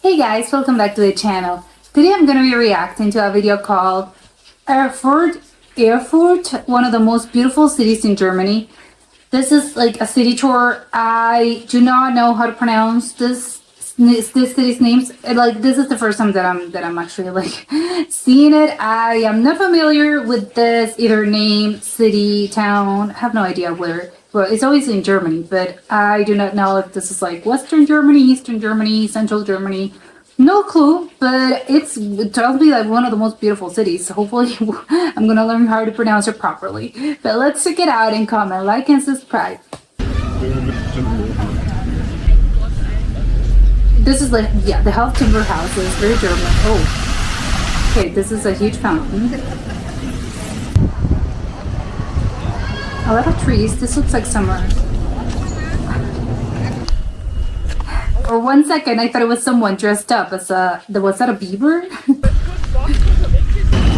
Hey guys, welcome back to the channel. Today I'm going to be reacting to a video called Erfurt, one of the most beautiful cities in Germany. This is like a city tour. I do not know how to pronounce this city's names. Like, this is the first time that I'm actually like seeing it. I am not familiar with this either name, city, town. I have no idea where. Well, it's always in Germany, but I do not know if this is like Western Germany, Eastern Germany, Central Germany. No clue, but it's tells me like one of the most beautiful cities. So hopefully I'm gonna learn how to pronounce it properly. But let's check it out and comment, like, and subscribe. This is like, yeah, the Half Timber House is very German. Oh, okay, this is a huge fountain. A lot of trees. This looks like summer. For 1 second, I thought it was someone dressed up as was that a beaver?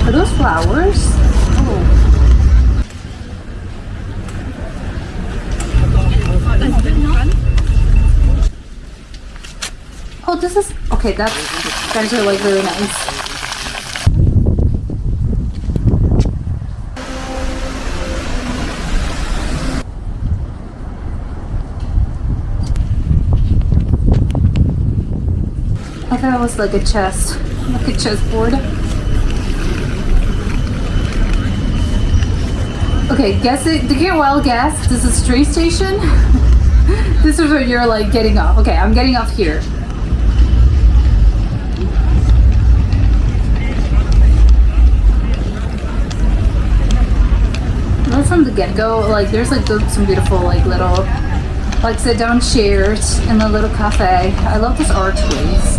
Are those flowers? Oh. Oh, this is, okay, that's actually like really nice. I thought it was like a chest, like a chessboard. Okay, guess it. Take a wild guess. This is a train station. This is where you're like getting off. Okay, I'm getting off here. Right from the get-go, like there's like some beautiful like little like sit-down chairs in a little cafe. I love these archways.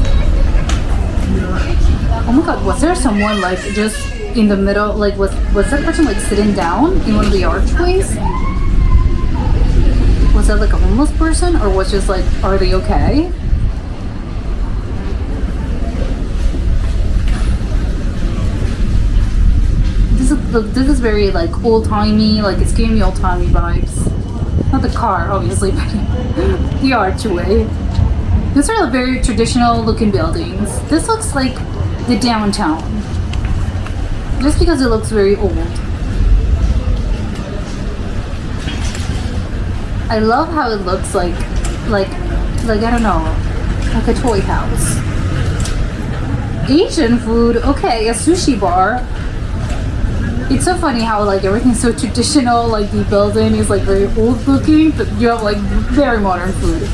Oh my god, was there someone like just in the middle, like was that person like sitting down in one of the archways? Was that like a homeless person, or was just like, are they okay? This is very like old-timey, like it's giving me old-timey vibes. Not the car, obviously, but the archway. These are very traditional looking buildings. This looks like the downtown. Just because it looks very old. I love how it looks like I don't know, like a toy house. Asian food, okay, a sushi bar. It's so funny how like everything's so traditional, like the building is like very old looking, but you have like very modern food.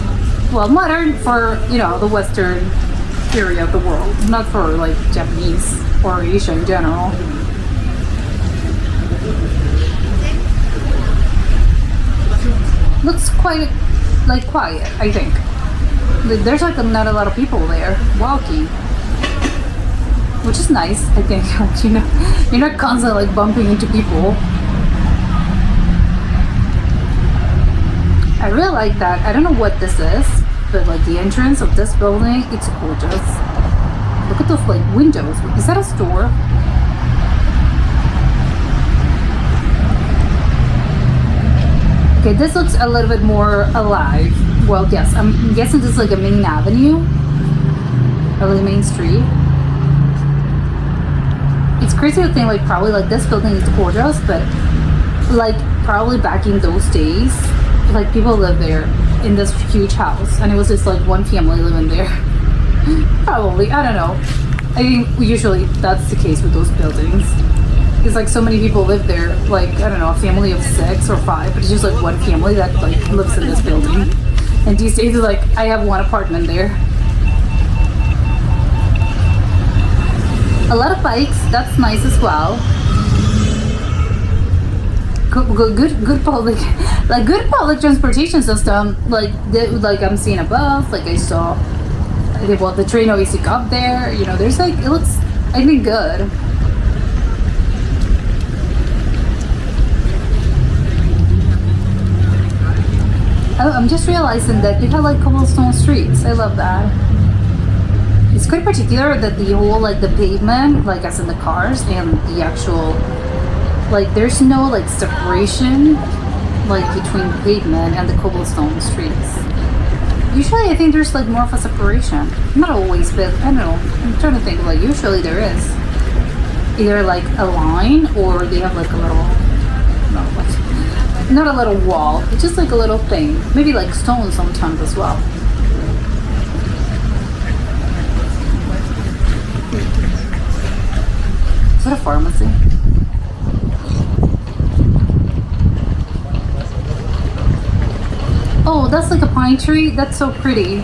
Well, modern for, you know, the Western area of the world, not for like Japanese or Asian in general. Looks quite like quiet, I think. There's like not a lot of people there walking, which is nice, I think. You know, you're not constantly like bumping into people. I really like that. I don't know what this is, but like the entrance of this building, it's gorgeous. Look at those like windows. Is that a store? Okay, this looks a little bit more alive. Well, yes, I'm guessing this is like a main avenue, or like a main street. It's crazy to think like probably like this building is gorgeous, but like probably back in those days, like people lived there in this huge house, and it was just like one family living there. Probably, I don't know. I think usually that's the case with those buildings. It's like so many people live there, like I don't know, a family of 6 or 5, but it's just like one family that like lives in this building. And these days, like I have one apartment there. A lot of bikes, that's nice as well. Good public, like good public transportation system. Like I'm seeing a bus, like I saw. Well, the train always got there. You know, there's like, it looks, I think, good. Oh, I'm just realizing that you have like cobblestone streets. I love that. It's quite particular that the whole like the pavement, like as in the cars, and the actual like there's no like separation like between the pavement and the cobblestone streets. Usually I think there's like more of a separation. Not always, but I don't know. I'm trying to think, like usually there is. Either like a line or they have like a little, no, like, not a little wall, it's just like a little thing. Maybe like stone sometimes as well. Is that a pharmacy? Oh, that's like a pine tree. That's so pretty.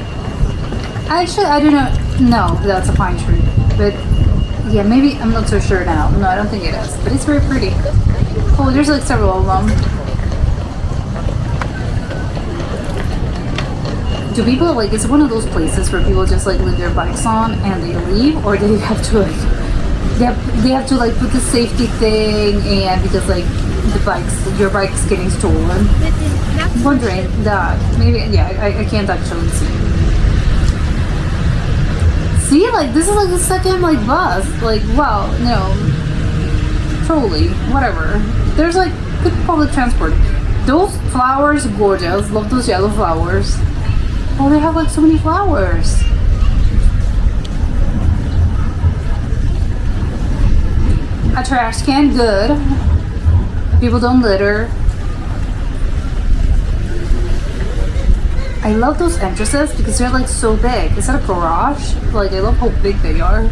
Actually, I don't know. No, that's a pine tree. But yeah, maybe I'm not so sure now. No, I don't think it is. But it's very pretty. Oh, there's like several of them. Do people like? It's one of those places where people just like leave their bikes on and they leave, or they have to like they have to like put the safety thing, and because like your bike's getting stolen. I'm wondering that maybe I can't actually see. See, like this is like the second like bus. Like wow, no, trolley, whatever. There's like good public transport. Those flowers, gorgeous. Love those yellow flowers. Oh, they have like so many flowers. A trash can, good. People don't litter. I love those entrances because they're like so big. Is that a garage? Like I love how big they are.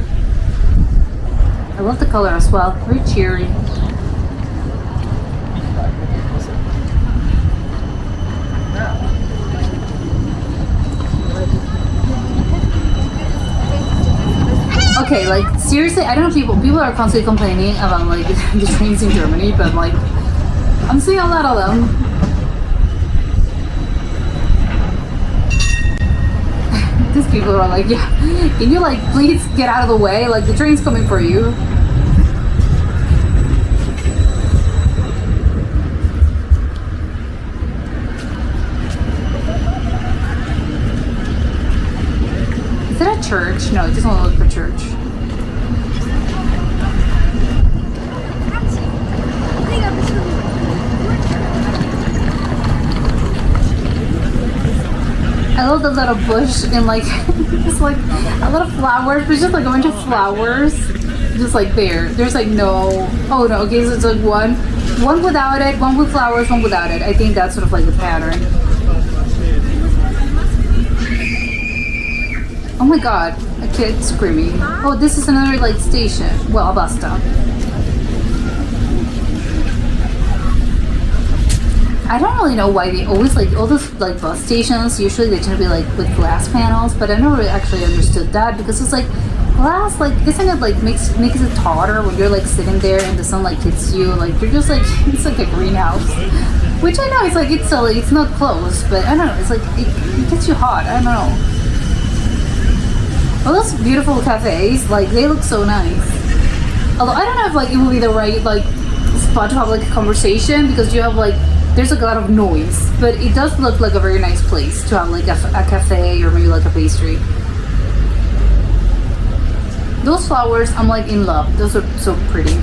I love the color as well. Very cheery. Okay, like seriously, I don't know. People are constantly complaining about like the trains in Germany, but like I'm seeing a lot of them. These people are like, yeah, can you like please get out of the way? Like the train's coming for you. Is it a church? No, it doesn't look like a church. I love the little bush and like it's like a lot of flowers, but it's just like a bunch of flowers, just like there. There's like no. Oh no. Okay, so it's like one without it, one with flowers, one without it. I think that's sort of like the pattern. Oh my god, a kid screaming. Oh, this is another like station. Well, a bus stop. I don't really know why they always like all those like bus stations. Usually they tend to be like with glass panels, but I never actually understood that because it's like glass. Like isn't it like makes it taller when you're like sitting there and the sunlight hits you? Like you're just like it's like a greenhouse, which I know it's like it's silly. It's not close, but I don't know. It's like it gets you hot. I don't know. All those beautiful cafes, like they look so nice. Although I don't know if like it would be the right like spot to have like a conversation because you have like. There's like a lot of noise, but it does look like a very nice place to have like a cafe or maybe like a pastry. Those flowers, I'm like in love. Those are so pretty.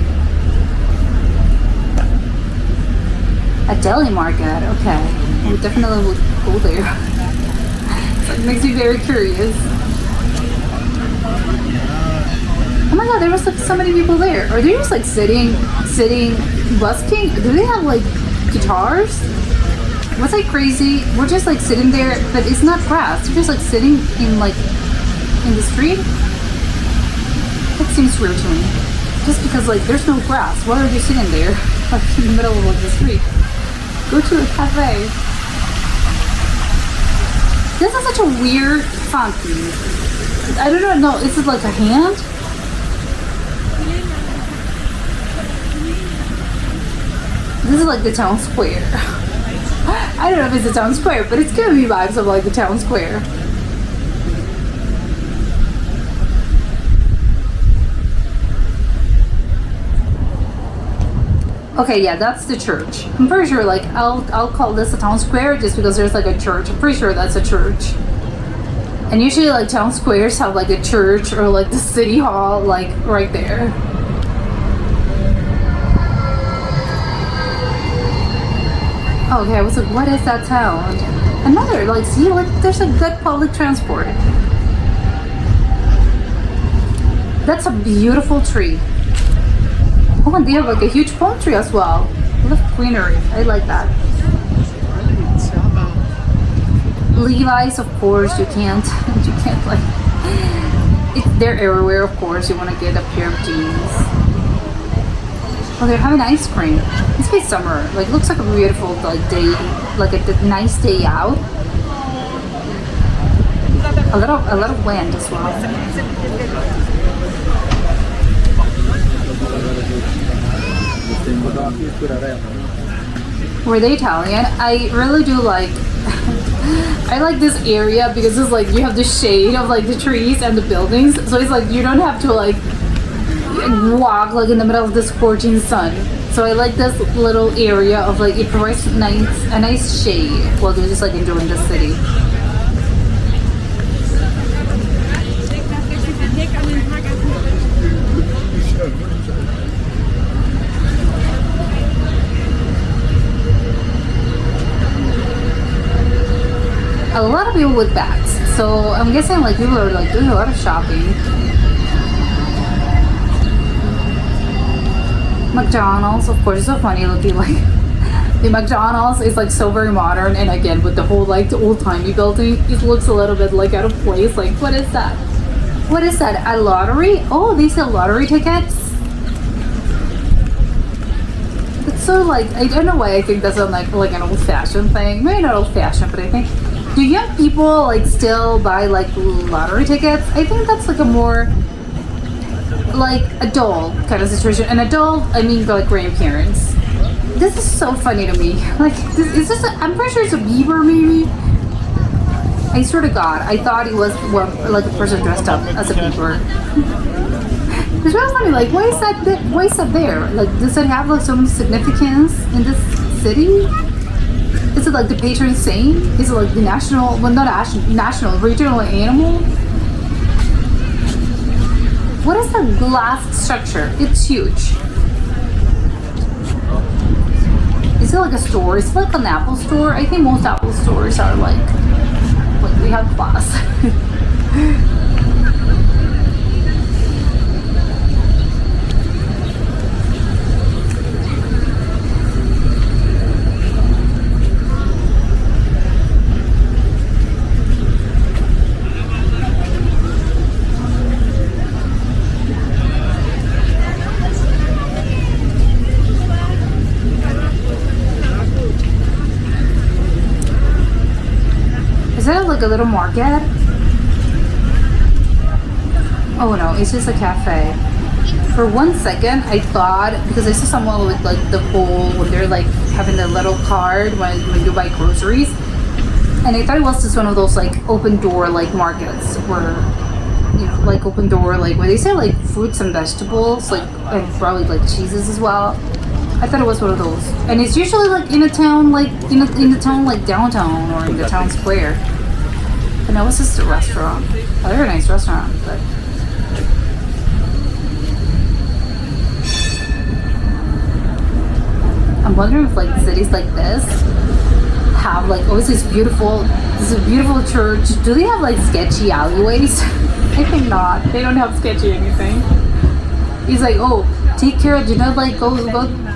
A deli market, okay. We definitely would go there. It makes me very curious. Oh my god, there was like so many people there. Are they just like sitting, busking? Do they have like guitars? Was I crazy? We're just like sitting there, but it's not grass. You're just like sitting in the street. That seems weird to me. Just because like there's no grass. Why are you sitting there like in the middle of like, the street? Go to a cafe. This is such a weird fountain. I don't know. Is it like a hand? This is like the town square. I don't know if it's a town square, but it's giving me vibes of like the town square. Okay, yeah, that's the church. I'm pretty sure like I'll call this a town square just because there's like a church. I'm pretty sure that's a church. And usually like town squares have like a church or like the city hall like right there. Okay, I was like, what is that sound? Another, like, see, like, there's a good public transport. That's a beautiful tree. Oh, and they have like a huge palm tree as well. I love greenery. I like that. Levi's, of course, you can't. You can't like. They're everywhere, of course. You want to get a pair of jeans. Oh, they're having ice cream. It's been summer. Like, looks like a beautiful like day, like a nice day out. A lot of wind as well. Were they Italian? I really do like. I like this area because it's like you have the shade of like the trees and the buildings, so it's like you don't have to like walk like in the middle of the scorching sun. So I like this little area of like it provides a nice shade while you're just like enjoying the city. A lot of people with bags, so I'm guessing like people are like doing a lot of shopping. McDonald's, of course, it's so funny looking. Like the McDonald's is like so very modern, and again with the whole like the old-timey building, it looks a little bit like out of place. Like, what is that? What is that? A lottery? Oh, they sell lottery tickets. It's so like, I don't know why I think that's like an old-fashioned thing. Maybe not old-fashioned, but I think, do young people like still buy like lottery tickets? I think that's like a more like adult kind of situation. An adult, I mean like grandparents. This is so funny to me. Like, is this I'm pretty sure it's a Bieber maybe. I swear to God, I thought it was like a person dressed up as a Bieber. It's really funny. Like, why is that there? Like, does it have like some significance in this city? Is it like the patron saint? Is it like the national, well not national, regional animal? What is that glass structure? It's huge. Is it like a store? Is it like an Apple store? I think most Apple stores are like we have glass. Is that like a little market? Oh no, it's just a cafe. For 1 second, I thought, because I saw someone with like the pole when they're like having the little card when you buy groceries, and I thought it was just one of those like open door like markets where, you know, like open door like where they sell like fruits and vegetables, like and probably like cheeses as well. I thought it was one of those, and it's usually like in a town, like in the town like downtown or in the town square. But no, it's just a restaurant. A very nice restaurant, but. I'm wondering if like cities like this have like obviously this is a beautiful church. Do they have like sketchy alleyways? I think not. They don't have sketchy anything. He's like, oh, take care, do not like go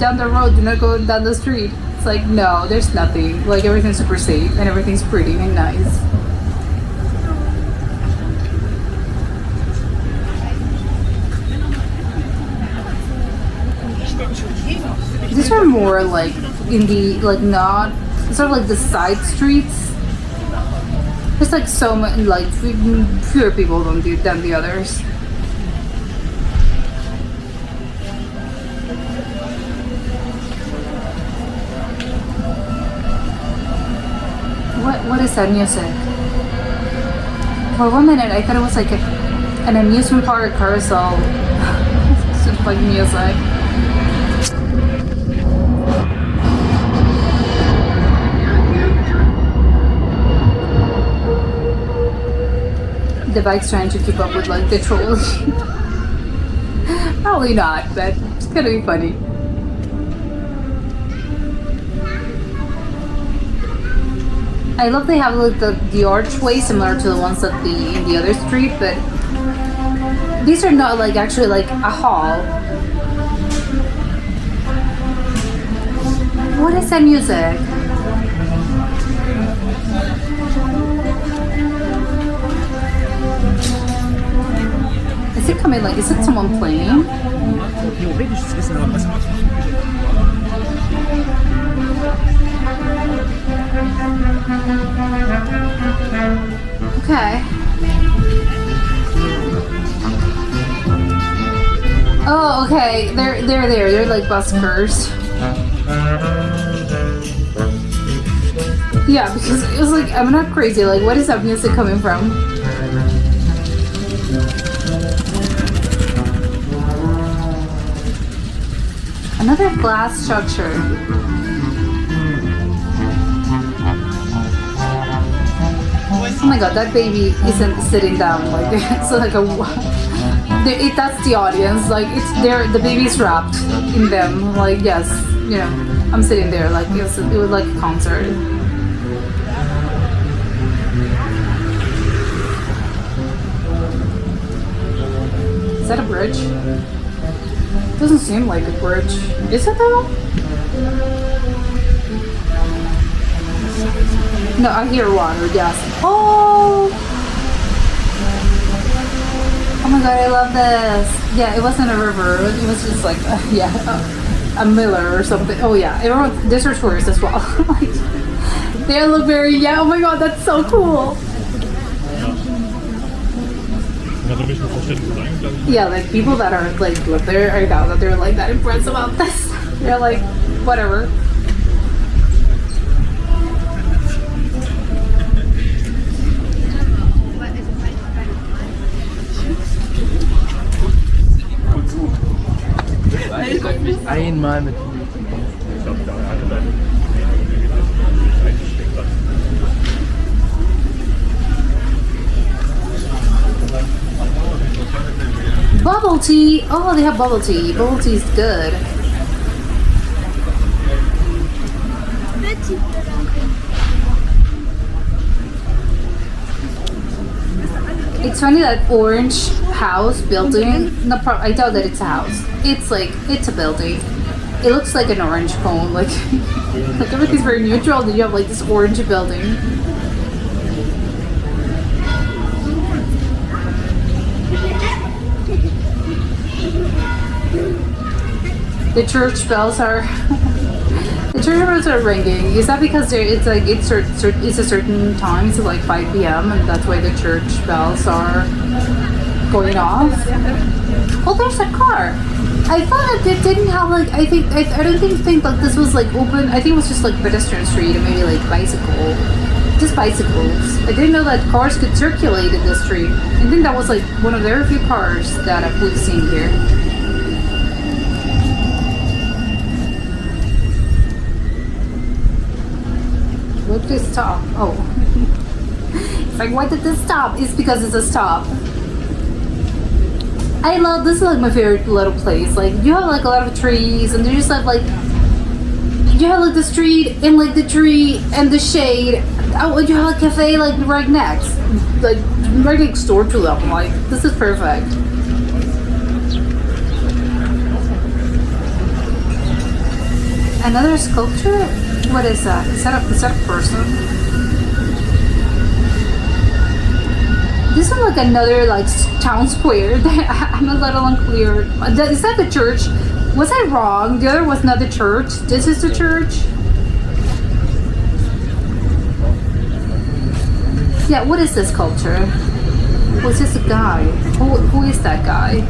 down the road, do not go down the street. It's like, no, there's nothing. Like everything's super safe and everything's pretty and nice. These are more like in the like not sort of like the side streets. There's like so many like fewer people than the others. What is that music? For 1 minute I thought it was like an amusement park carousel. It's just like music. The bike's trying to keep up with like the trolley. Probably not, but it's gonna be funny. I love they have like the archway similar to the ones that the in the other street, but these are not like actually like a hall. What is that music? Is it coming like, is it someone playing? Okay. Oh, okay. They're there. They're like buskers. Yeah, because it was like, I'm not crazy. Like, what is that music coming from? Another glass structure. Oh my god, that baby isn't sitting down. Like, it's like a. That's the audience. Like, it's there. The baby's wrapped in them. Like, yes, you know, I'm sitting there. Like, it was like a concert. Is that a bridge? Doesn't seem like a bridge. Is it though? No, I hear water, yes. Oh! Oh my god, I love this. Yeah, it wasn't a river. It was just like, a miller or something. Oh yeah, everyone, these are tourists as well. Like, they look very, yeah, oh my god, that's so cool. Yeah, like people that are like live there, I doubt that they're like that impressed about this. They're like, whatever. Einmal mit. Bubble tea. Oh, they have bubble tea. Bubble tea is good. It's funny that orange house building. No, I doubt that it's a house. It's like, it's a building. It looks like an orange cone. Like, like everything's very neutral. Then you have like this orange building. The church bells are the church bells are ringing. Is that because it's like it's a certain time, it's like 5 p.m. and that's why the church bells are going off? Oh, there's a car. I thought that it didn't have like I don't think like this was like open. I think it was just like pedestrian street and maybe like just bicycles. I didn't know that cars could circulate in the street. I think that was like one of the very few cars that we've seen here. Look, this stop. Oh. It's like, why did this stop? It's because it's a stop. I love, this is like my favorite little place. Like, you have like a lot of trees and you just have like, you have like the street and like the tree and the shade. Oh, you have a cafe like right next. Like, right next door to them. Like, this is perfect. Another sculpture? What is that? Is that a person? This is like another like town square. I'm a little unclear. Is that the church? Was I wrong? The other was not the church. This is the church. Yeah. What is this sculpture? Was this a guy? Who is that guy?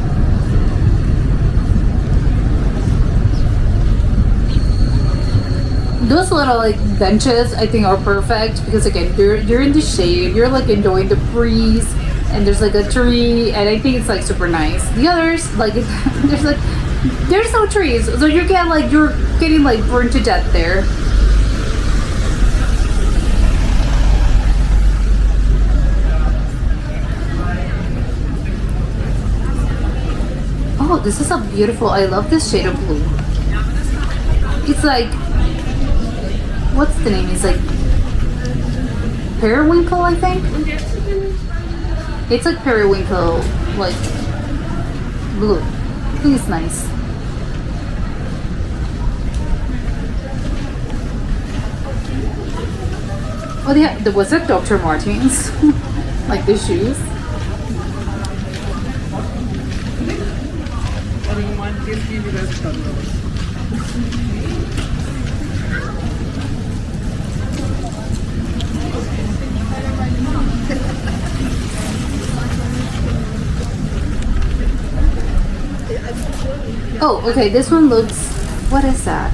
Those little like benches I think are perfect because again you're in the shade, you're like enjoying the breeze and there's like a tree and I think it's like super nice. The others like there's no trees, so you're getting like burned to death there. Oh, this is a beautiful, I love this shade of blue. It's like, what's the name? It's like periwinkle, I think. It's like periwinkle, like blue. I think it's nice. Oh yeah, there was a Dr. Martens, like the shoes. Oh, okay, this one looks, what is that?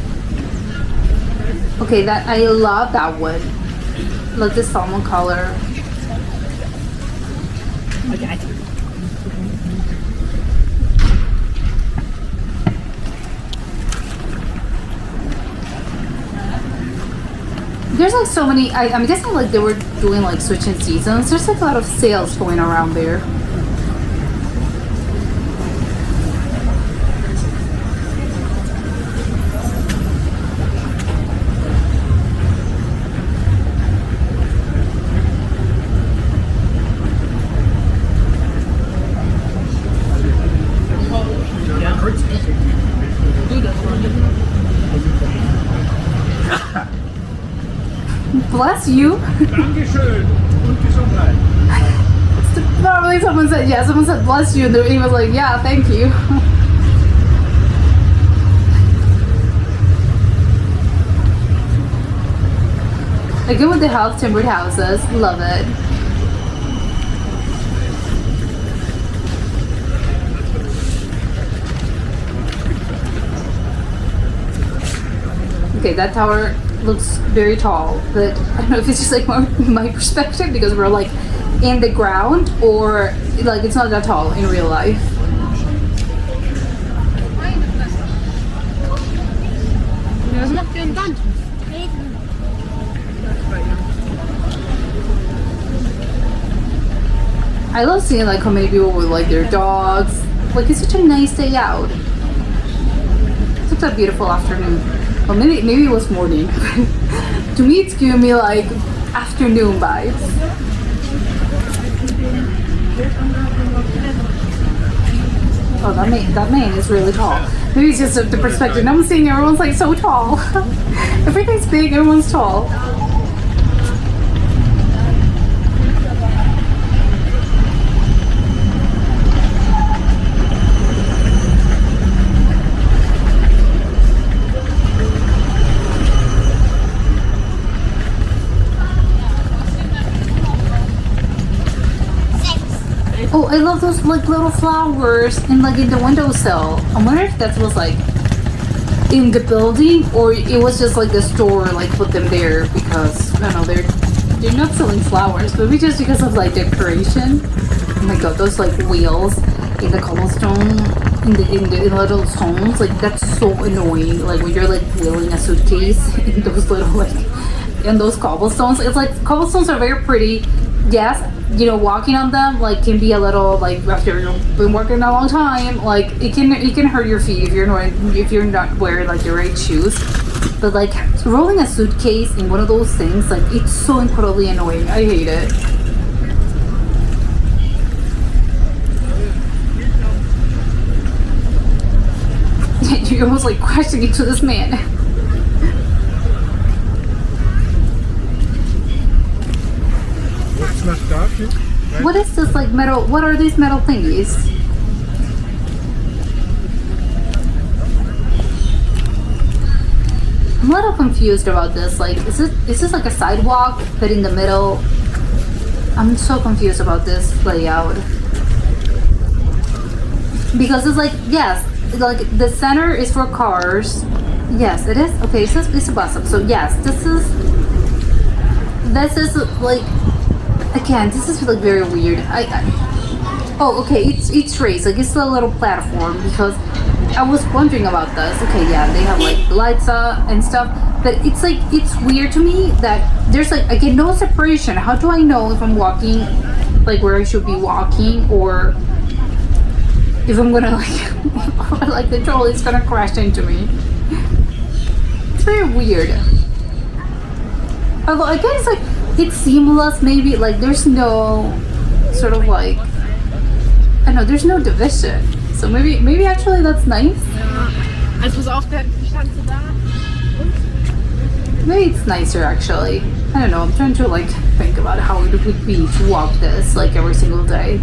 Okay, that I love that one. Like the salmon color. Okay. There's like so many, I'm guessing like they were doing like switching seasons. There's like a lot of sales going around there. Bless you. Dankeschön und Gesundheit. Probably someone said, yeah, someone said bless you, and he was like, yeah, thank you. Again with the half timbered houses, love it. Okay, that tower looks very tall, but I don't know if it's just like my perspective because we're like in the ground or like it's not that tall in real life. Was macht ihr denn dann? I love seeing like how many people with like their dogs. Like it's such a nice day out. Such a beautiful afternoon. Well, maybe it was morning. To me, it's giving me like afternoon vibes. Oh, that man is really tall. Maybe it's just the perspective. Now I'm seeing everyone's like so tall. Everything's big, everyone's tall. Oh, I love those like little flowers and like in the windowsill. I wonder if that was like in the building or it was just like the store like put them there because I don't know they're not selling flowers, but maybe just because of like decoration. Oh my god, those like wheels in the cobblestone in the little stones, like that's so annoying. Like when you're like wheeling a suitcase in those little like in those cobblestones. It's like cobblestones are very pretty. Yes, you know, walking on them like can be a little like after you've been working a long time, like it can hurt your feet if you're not wearing like the right shoes. But like rolling a suitcase in one of those things, like it's so incredibly annoying. I hate it. You're almost like crashing into this man. What is this like metal? What are these metal thingies? I'm a little confused about this. Like, is this like a sidewalk, but in the middle? I'm so confused about this layout because it's like yes, like the center is for cars. Yes, it is. Okay, it says it's a bus stop. So yes, this is like. Again, this is like very weird. Oh, okay, it's raised, like it's a little platform because I was wondering about this. Okay, yeah, they have like lights and stuff, but it's like it's weird to me that there's like again no separation. How do I know if I'm walking like where I should be walking or if I'm gonna like like the trolley is gonna crash into me? It's very weird. Although again, it's like it's seamless maybe, like there's no sort of like, I don't know, there's no division. So maybe actually that's nice. Also pass auf, die stand so da. Maybe it's nicer actually. I don't know, I'm trying to like think about how it would be to walk this like every single day.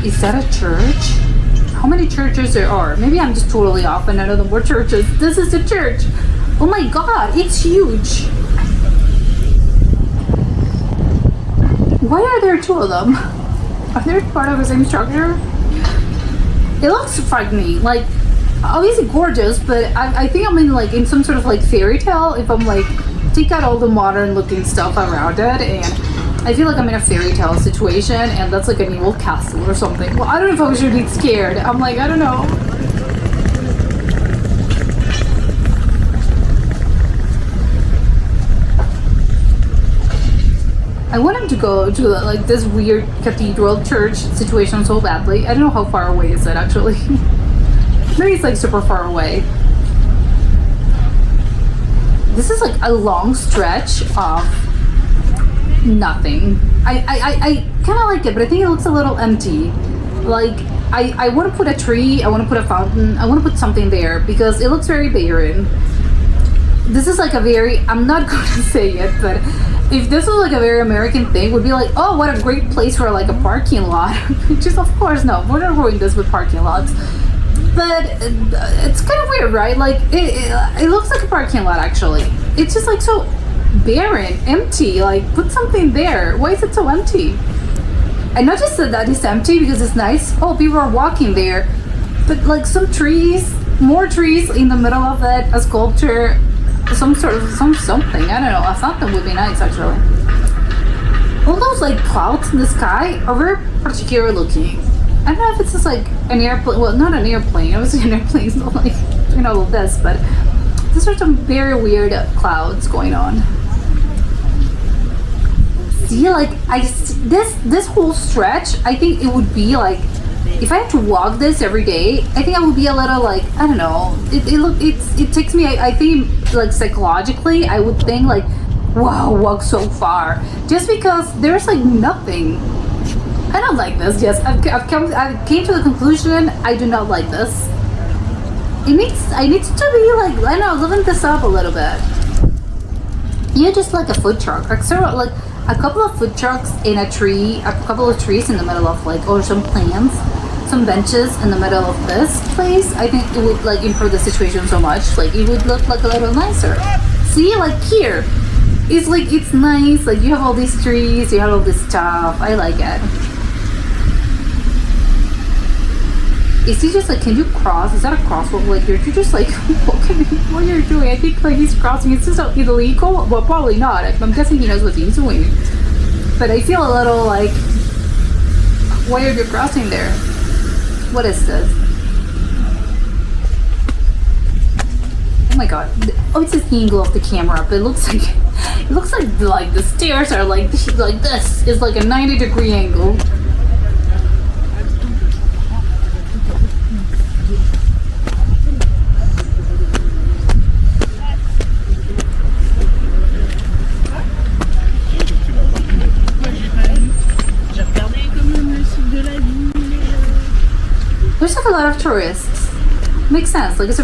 Is that a church? How many churches there are? Maybe I'm just totally off and I know the more churches. This is the church. Oh my god, it's huge. Why are there two of them? Are they part of the same structure? It looks frightening. Like, obviously gorgeous, but I think I'm in some sort of like fairy tale if I'm like take out all the modern looking stuff around it, and I feel like I'm in a fairy tale situation and that's like an evil castle or something. Well, I don't know if I should be scared. I'm like, I don't know. I want him to go to like this weird cathedral church situation so badly. I don't know how far away is it actually. Maybe it's like super far away. This is like a long stretch of nothing. I kind of like it, but I think it looks a little empty. Like I want to put a tree, I want to put a fountain, I want to put something there because it looks very barren. This is like a very, I'm not going to say it, but if this was like a very American thing, would be like, oh, what a great place for like a parking lot. Which is, of course, no, we're not doing this with parking lots. But it's kind of weird, right? Like, it looks like a parking lot, actually. It's just like so barren, empty. Like, put something there. Why is it so empty? I noticed that it's empty because it's nice. Oh, people are walking there. But like some trees, more trees in the middle of it, a sculpture, something. I don't know. A fountain would be nice, actually. All those like clouds in the sky are very particular looking. I don't know if it's just like an airplane. Well, not an airplane. I was an airplane. It's not like, you know, this, but these are some very weird clouds going on. See, like this whole stretch, I think it would be like, if I had to walk this every day, I think I would be a little like, I don't know. It takes me. I think like psychologically, I would think like, wow, walk so far, just because there's like nothing. I don't like this. Yes, I came to the conclusion I do not like this. I need to be like, I don't know, living this up a little bit. Yeah, just like a food truck, like sort of like a couple of food trucks in a tree, a couple of trees in the middle of like, or some plants, some benches in the middle of this place. I think it would like improve the situation so much. Like it would look like a little nicer. See, like here, it's like, it's nice. Like you have all these trees, you have all this stuff. I like it. Is he just like, can you cross? Is that a crosswalk? Like, you're just like, what you're doing? I think like he's crossing. Is this illegal? Well, probably not. I'm guessing he knows what he's doing. But I feel a little like, why are you crossing there? What is this? Oh my god. Oh, it's the angle of the camera, but it looks like the stairs are like this is like a 90-degree angle. There's like a lot of tourists. Makes sense. Like it's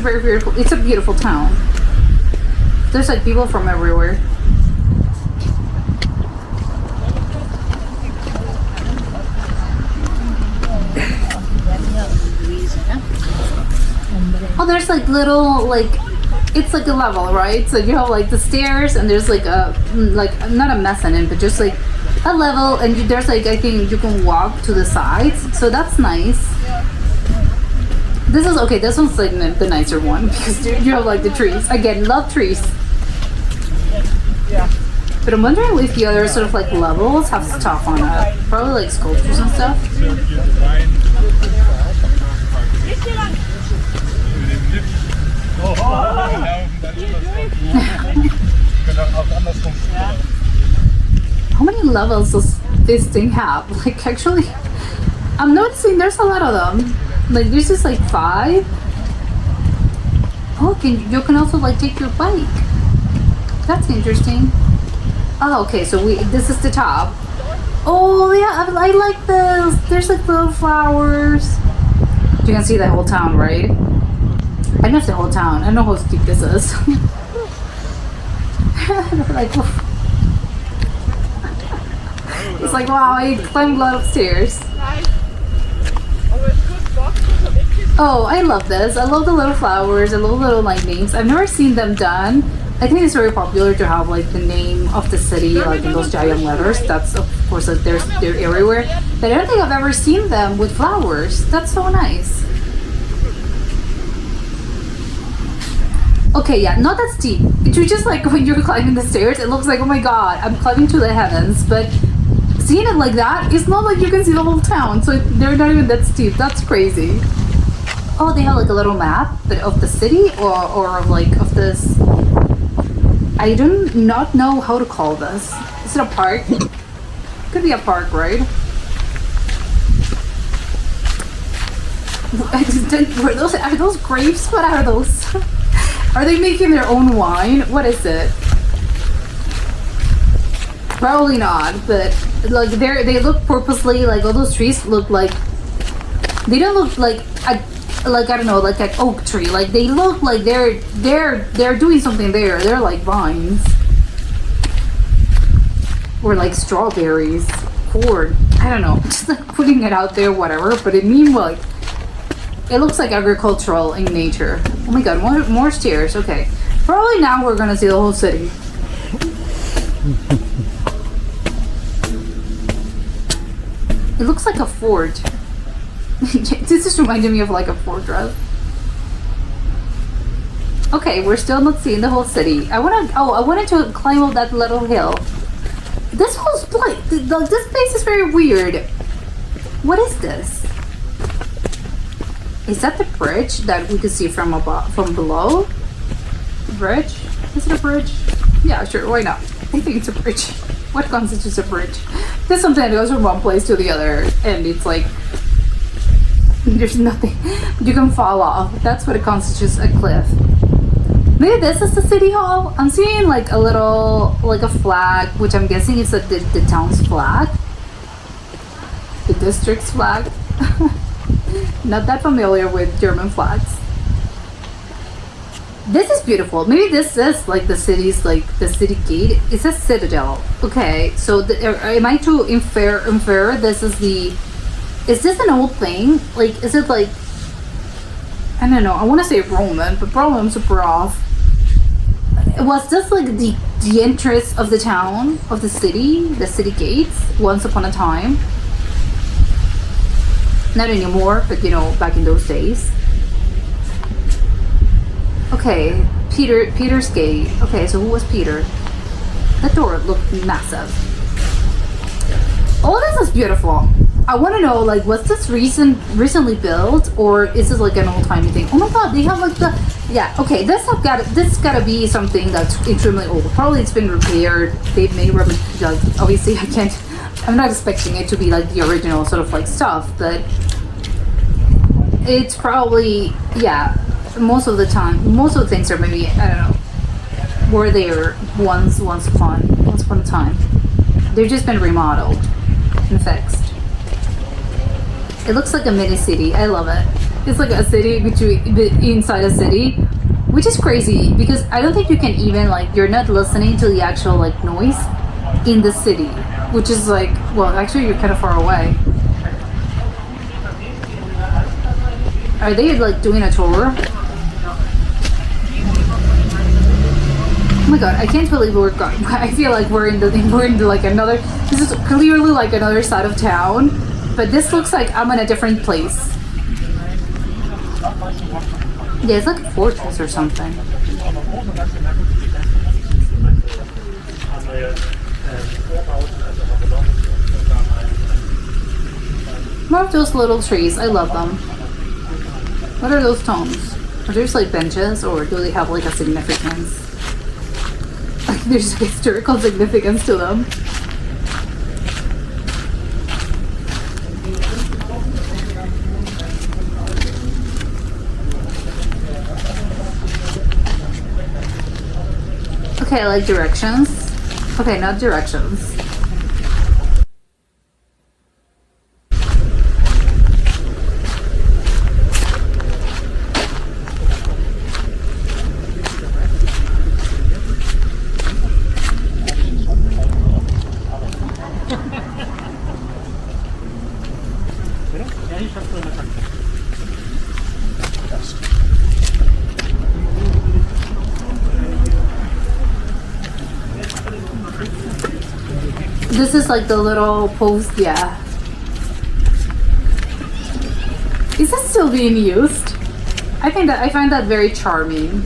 a beautiful town. There's like people from everywhere. Oh, there's like little like, it's like a level, right? So you have like the stairs and there's like a, like not a mezzanine, but just like a level, and there's like, I think you can walk to the sides, so that's nice. This is okay. This one's like the nicer one because you have like the trees. Again, love trees. Yeah. But I'm wondering if the other sort of like levels have stuff on it. Probably like sculptures and stuff. How many levels does this thing have? Like actually, I'm noticing there's a lot of them. Like this is like 5. Oh, you can also like take your bike. That's interesting. Oh, okay, so this is the top. Oh yeah, I like this. There's like little flowers. You can see the whole town, right? I know the whole town. I know how steep this is. Like, it's like, wow, I climbed a lot of stairs. Oh, I love this. I love the little flowers. I love the little like names. I've never seen them done. I think it's very popular to have like the name of the city like in those giant letters. That's of course like they're everywhere. But I don't think I've ever seen them with flowers. That's so nice. Okay, yeah, not that steep. It's just like when you're climbing the stairs, it looks like, oh my god, I'm climbing to the heavens. But seeing it like that, it's not like you can see the whole town. So they're not even that steep. That's crazy. Oh, they have like a little map, but of the city or like of this. I do not know how to call this. Is it a park? Could be a park, right? Are those grapes? What are those? Are they making their own wine? What is it? Probably not, but like they look purposely like all those trees look like they don't look like like I don't know, like an oak tree. Like they look like they're doing something there. They're like vines. Or like strawberries. Corn. I don't know. Just like putting it out there, whatever. But it means like it looks like agricultural in nature. Oh my god, more stairs. Okay. Probably now we're gonna see the whole city. It looks like a fort. This is reminding me of like a fortress. Okay, we're still not seeing the whole city. I wanted to climb up that little hill. This whole place, this place is very weird. What is this? Is that the bridge that we could see from above, from below? Bridge? Is it a bridge? Yeah, sure. Why not? I think it's a bridge. What constitutes a bridge? There's something that goes from one place to the other, and it's like there's nothing. You can fall off. That's what it constitutes a cliff. Maybe this is the city hall. I'm seeing like a little, like a flag, which I'm guessing is like the town's flag, the district's flag. Not that familiar with German flags. This is beautiful. Maybe this is like the city's, like the city gate. It says citadel. Okay, so am I to infer this is the? Is this an old thing? Like, is it like? I don't know. I want to say Roman, but probably I'm super off. Was this like the entrance of the town, of the city gates, once upon a time? Not anymore, but you know, back in those days. Okay, Peter's gate. Okay, so who was Peter? That door looked massive. Oh, this is beautiful. I want to know, like, was this recently built, or is this like an old-timey thing? Oh my god, they have like the, yeah, okay, this gotta be something that's extremely old. Probably it's been repaired. They've made like, obviously I'm not expecting it to be like the original sort of like stuff, but it's probably, yeah, most of the things are maybe, I don't know, were there once upon a time. They've just been remodeled and fixed. It looks like a mini city. I love it. It's like a city inside a city, which is crazy because I don't think you can even like, you're not listening to the actual like noise in the city, which is like, well, actually you're kind of far away. Are they like doing a tour? Oh my god, I can't believe we're going. I feel like we're in like another, this is clearly like another side of town, but this looks like I'm in a different place. Yeah, it's like a fortress or something. More of those little trees, I love them. What are those tones? Are there just like benches, or do they have like a significance? Like there's a historical significance to them. Okay, I like directions. Okay, not directions. This is like the little post, yeah. Is this still being used? I find that very charming.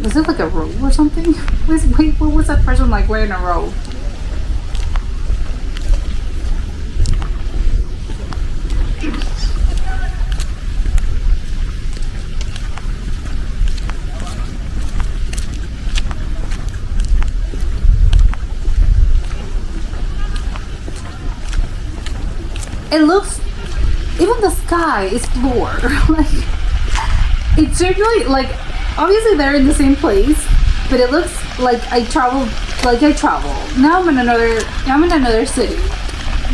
Was it like a robe or something? Wait, what was that person like wearing a robe? It looks, even the sky is bluer. Like, it's certainly, like, obviously they're in the same place, but it looks like I travel. Now I'm in another city.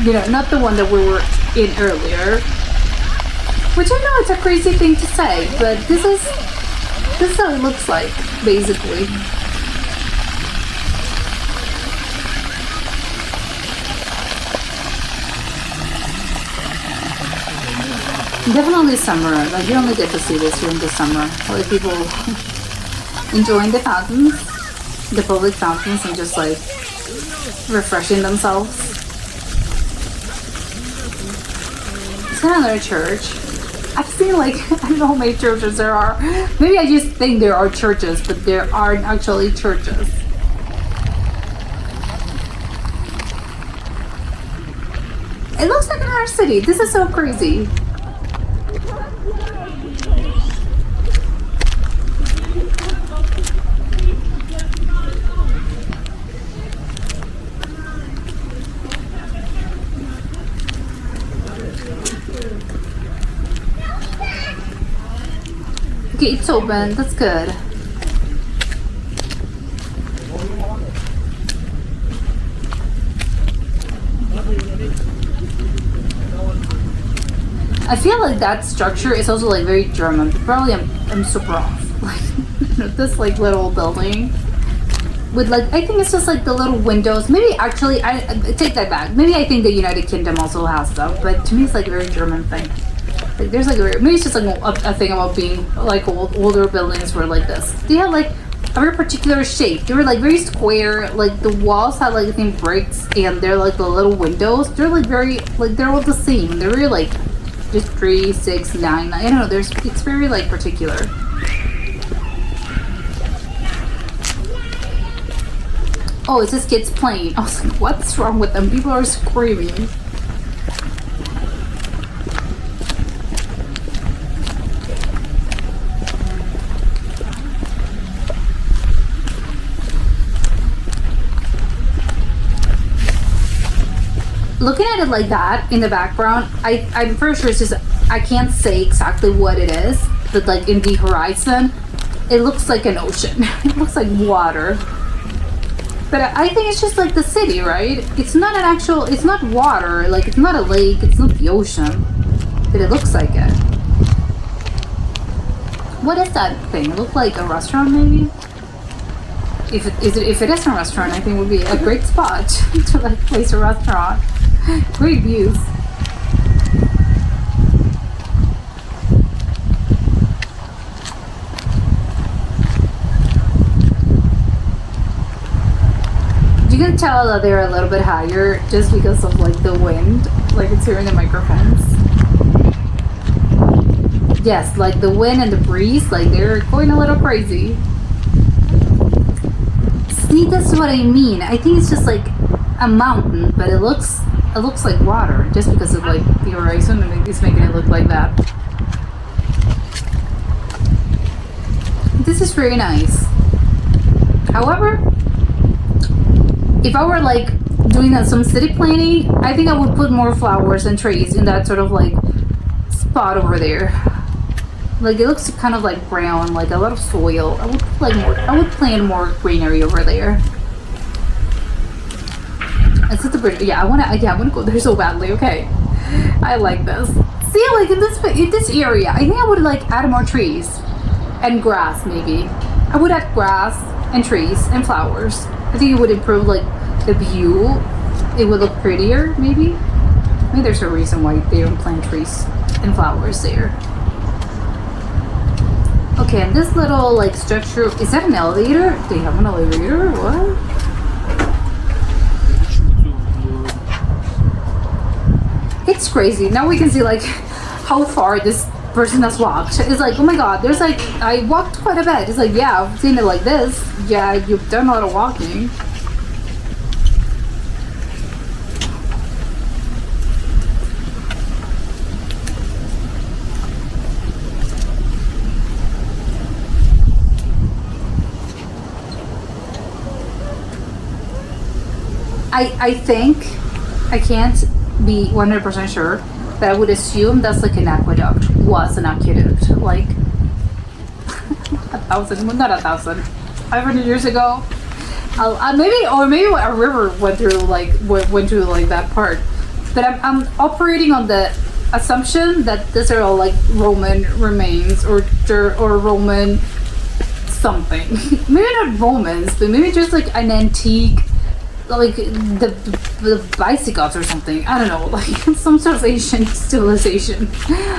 You know, not the one that we were in earlier. Which I know it's a crazy thing to say, but this is how it looks like, basically. Definitely summer. Like, you only get to see this during the summer. Like, people enjoying the fountains, the public fountains, and just like refreshing themselves. It's another church. I've seen, like, I don't know how many churches there are. Maybe I just think there are churches, but there aren't actually churches. It looks like another city. This is so crazy. Okay, it's open. That's good. I feel like that structure is also like very German. Probably I'm super off. Like, you know, this like little building with like, I think it's just like the little windows. Maybe actually I take that back. Maybe I think the United Kingdom also has them, but to me it's like a very German thing. Like, there's like maybe it's just like a thing about being like older buildings were like this. They had like a very particular shape. They were like very square. Like the walls had like the same bricks, and they're like the little windows. They're like very like they're all the same. They're very like just 3, 6, 9. I don't know. It's very like particular. Oh, it's just kids playing. I was like, what's wrong with them? People are screaming. Looking at it like that in the background, I'm pretty sure it's just, I can't say exactly what it is, but like in the horizon, it looks like an ocean. It looks like water. But I think it's just like the city, right? It's not it's not water, like it's not a lake, it's not the ocean, but it looks like it. What is that thing? It looks like a restaurant maybe? If it is a restaurant, I think it would be a great spot to like place a restaurant. Great views. You can tell that they're a little bit higher just because of like the wind, like it's here in the microphones. Yes, like the wind and the breeze, like they're going a little crazy. See, that's what I mean. I think it's just like a mountain, but it looks like water just because of like the horizon, and it's making it look like that. This is very nice. However, if I were like doing some city planning, I think I would put more flowers and trees in that sort of like spot over there. Like it looks kind of like brown, like a lot of soil. I would put like more. I would plant more greenery over there. Is it the bridge? Yeah, I wanna go there so badly. Okay, I like this. See, like in this area, I think I would like add more trees and grass. Maybe I would add grass and trees and flowers. I think it would improve like the view. It would look prettier. Maybe there's a reason why they don't plant trees and flowers there. Okay, and this little like structure, is that an elevator? Do you have an elevator or what? It's crazy. Now we can see like how far this person has walked. It's like, oh my god, there's like, I walked quite a bit. It's like, yeah, I've seen it like this. Yeah, you've done a lot of walking. I think, I can't be 100% sure, but I would assume that's like an aqueduct, was an aqueduct, like 1,000, well, not 1,000, 500 years ago. Maybe a river went through that part. But I'm operating on the assumption that these are all like Roman remains or Roman something. Maybe not Romans, but maybe just like an antique, like the bicycles or something. I don't know, like some sort of ancient civilization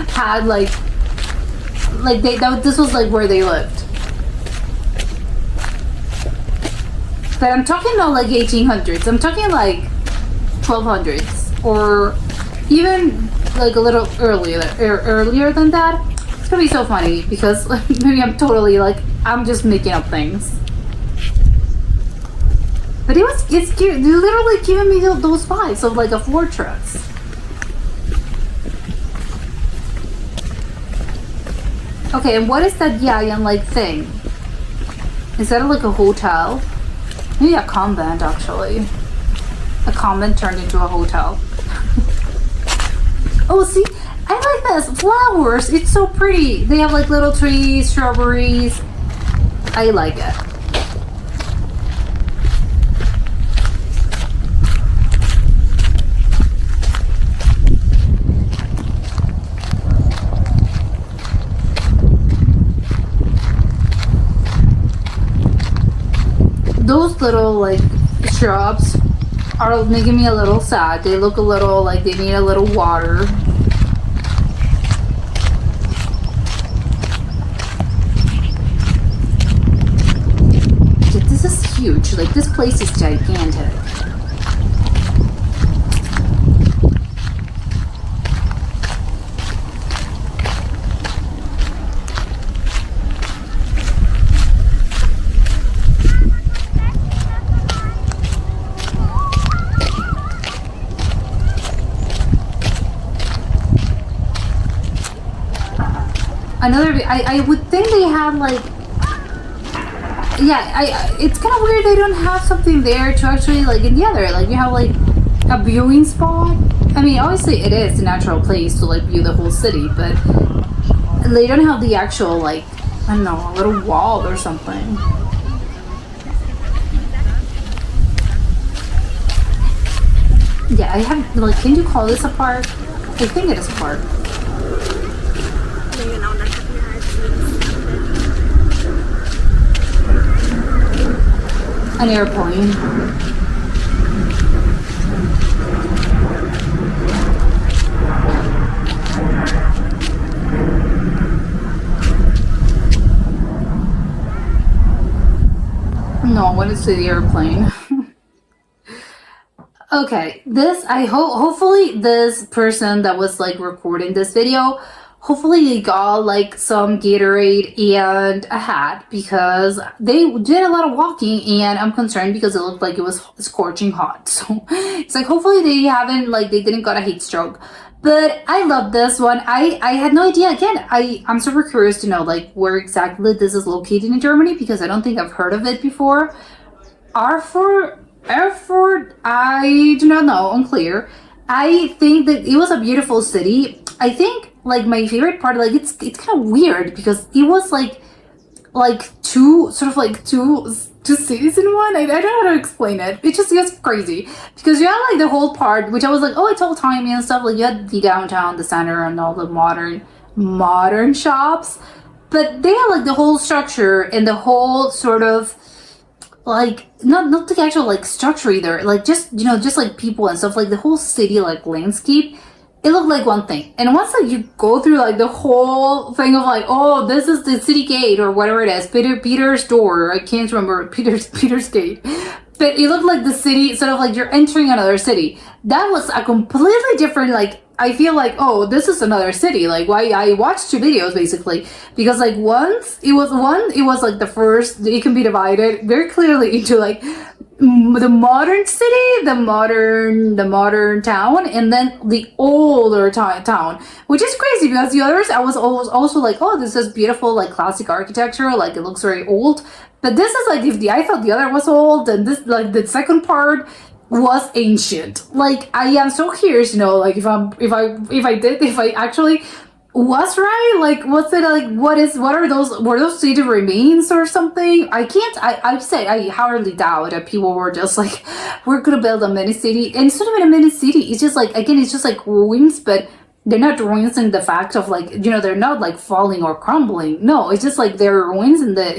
had this was like where they lived. But I'm talking not like 1800s. I'm talking like 1200s or even like a little earlier than that. It's gonna be so funny because like, maybe I'm totally like I'm just making up things. But it's literally giving me those vibes of like a fortress. Okay, and what is that Yayan like thing? Is that like a hotel? Maybe a convent actually. A convent turned into a hotel. Oh, see, I like this. Flowers, it's so pretty. They have like little trees, strawberries. I like it. Those little like shrubs are making me a little sad. They look a little like they need a little water. This is huge. Like this place is gigantic. I would think they have like, yeah, it's kind of weird they don't have something there to actually like in the other, like you have like a viewing spot. I mean, obviously it is a natural place to like view the whole city, but they don't have the actual like, I don't know, a little wall or something. Yeah, I have like, can you call this a park? I think it is a park. An airplane. No, I want to see the airplane. Okay, this, hopefully this person that was like recording this video, hopefully they got like some Gatorade and a hat because they did a lot of walking and I'm concerned because it looked like it was scorching hot. So it's like hopefully they didn't got a heat stroke. But I love this one. I had no idea. Again, I'm super curious to know like where exactly this is located in Germany because I don't think I've heard of it before. Erfurt, Erfurt, I do not know, unclear. I think that it was a beautiful city. I think like my favorite part, like it's kind of weird because it was like two sort of like two cities in one. I don't know how to explain it. It just gets crazy because you had like the whole part, which I was like, oh, it's all timey and stuff. Like you had the downtown, the center, and all the modern shops, but they had like the whole structure and the whole sort of like not the actual like structure either, like just just like people and stuff, like the whole city like landscape, it looked like one thing. And once like you go through like the whole thing of like, oh, this is the city gate or whatever it is, Peter's door, I can't remember, Peter's gate, but it looked like the city, sort of like you're entering another city. That was a completely different, like I feel like, oh, this is another city. Like why I watched two videos basically because like once it was like the first, it can be divided very clearly into like the modern city, the modern town, and then the older town, which is crazy because the others I was always also like, oh, this is beautiful, like classic architecture, like it looks very old. But this is like, if I thought the other was old, and this like the second part was ancient. Like I am so curious, like if I actually was right, like what's it like, were those city remains or something? I hardly doubt that people were just like, we're gonna build a mini city, and it's not even a mini city, it's just like, again, it's just like ruins, but they're not ruins in the fact of like, they're not like falling or crumbling. No, it's just like they're ruins in the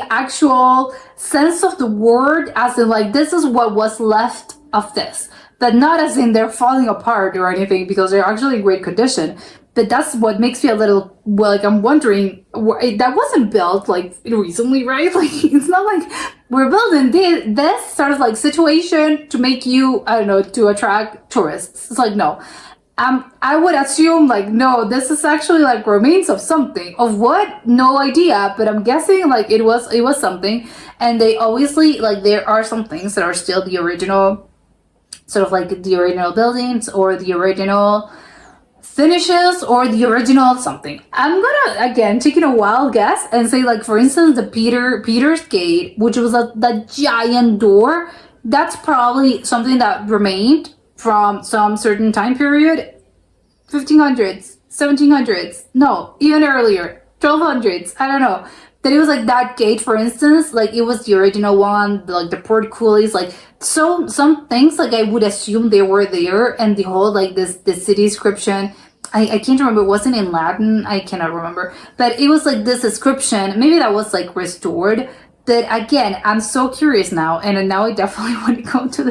actual sense of the word, as in like this is what was left of this, but not as in they're falling apart or anything, because they're actually in great condition. But that's what makes me a little, well, like I'm wondering, that wasn't built like recently, right? Like it's not like we're building this sort of like situation to make you, I don't know, to attract tourists. It's like, no. I would assume like, no, this is actually like remains of something. Of what? No idea, but I'm guessing like it was something. And they obviously, like, there are some things that are still the original, sort of like the original buildings or the original finishes or the original something. I'm gonna again taking a wild guess and say, like, for instance, the Peter's gate, which was the giant door, that's probably something that remained from some certain time period, 1500s, 1700s, no, even earlier, 1200s, I don't know. That it was like that gate, for instance, like it was the original one, like the portcullis, like so some things, like I would assume they were there, and the whole like this city description, I can't remember, it wasn't in Latin, I cannot remember, but it was like this description, maybe that was like restored. But again, I'm so curious now, and now I definitely want to go to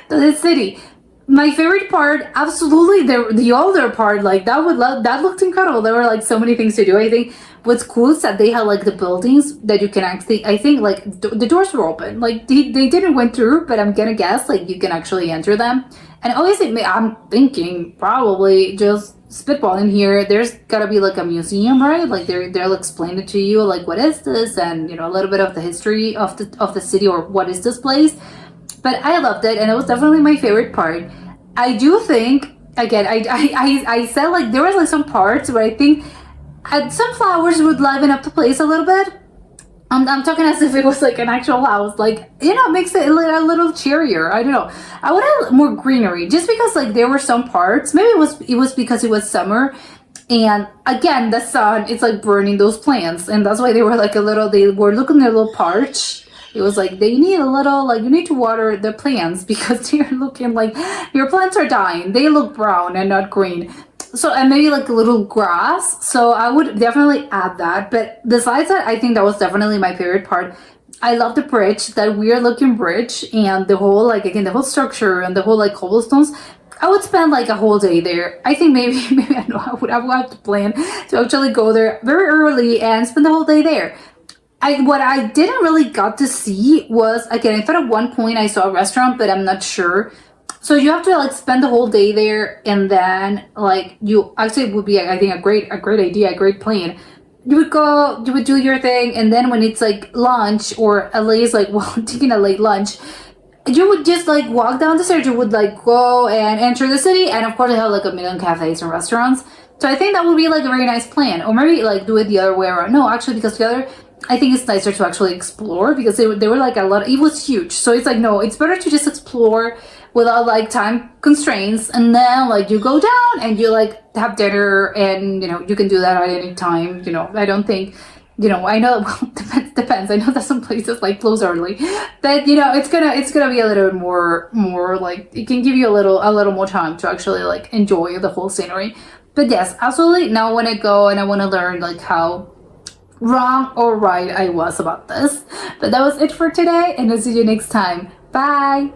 this city. My favorite part, absolutely, the older part, like that looked incredible. There were like so many things to do. I think what's cool is that they had like the buildings that you can actually, I think like the doors were open, like they didn't went through, but I'm gonna guess like you can actually enter them. And obviously, I'm thinking probably just spitballing here, there's gotta be like a museum, right? Like they'll explain it to you, like what is this, and a little bit of the history of the city, or what is this place. But I loved it, and it was definitely my favorite part. I do think, again, I said like there was like some parts where I think some flowers would liven up the place a little bit. I'm talking as if it was like an actual house, like, it makes it a little cheerier. I don't know. I would have more greenery, just because like there were some parts. Maybe it was because it was summer, and again the sun, it's like burning those plants, and that's why they were like they were looking a little parched. It was like they need a little, like, you need to water the plants because they're looking like your plants are dying. They look brown and not green. So, and maybe like a little grass. So I would definitely add that. But besides that, I think that was definitely my favorite part. I love the bridge, that weird looking bridge, and the whole, like, again, the whole structure and the whole like cobblestones. I would spend like a whole day there. I think maybe I know I would have to plan to actually go there very early and spend the whole day there. What I didn't really got to see was, again, I thought at one point I saw a restaurant, but I'm not sure. So you have to like spend the whole day there, and then like you actually, it would be, I think, a great idea, a great plan. You would do your thing, and then when it's like lunch, or at least like, well, taking a late lunch, you would just like walk down the stairs. You would like go and enter the city, and of course they have like a million cafes and restaurants. So I think that would be like a very nice plan. Or maybe like do it the other way around. No, actually, because the other, I think it's nicer to actually explore because they were like a lot. It was huge, so it's like no, it's better to just explore without like time constraints, and then like you go down and you like have dinner, and you know you can do that at any time. You know, I don't think. You know, I know. Well, depends. I know that some places like close early. That you know, it's gonna be a little bit more like it can give you a little more time to actually like enjoy the whole scenery. But yes, absolutely. Now I want to go and I want to learn like how wrong or right I was about this. But that was it for today, and I'll see you next time. Bye.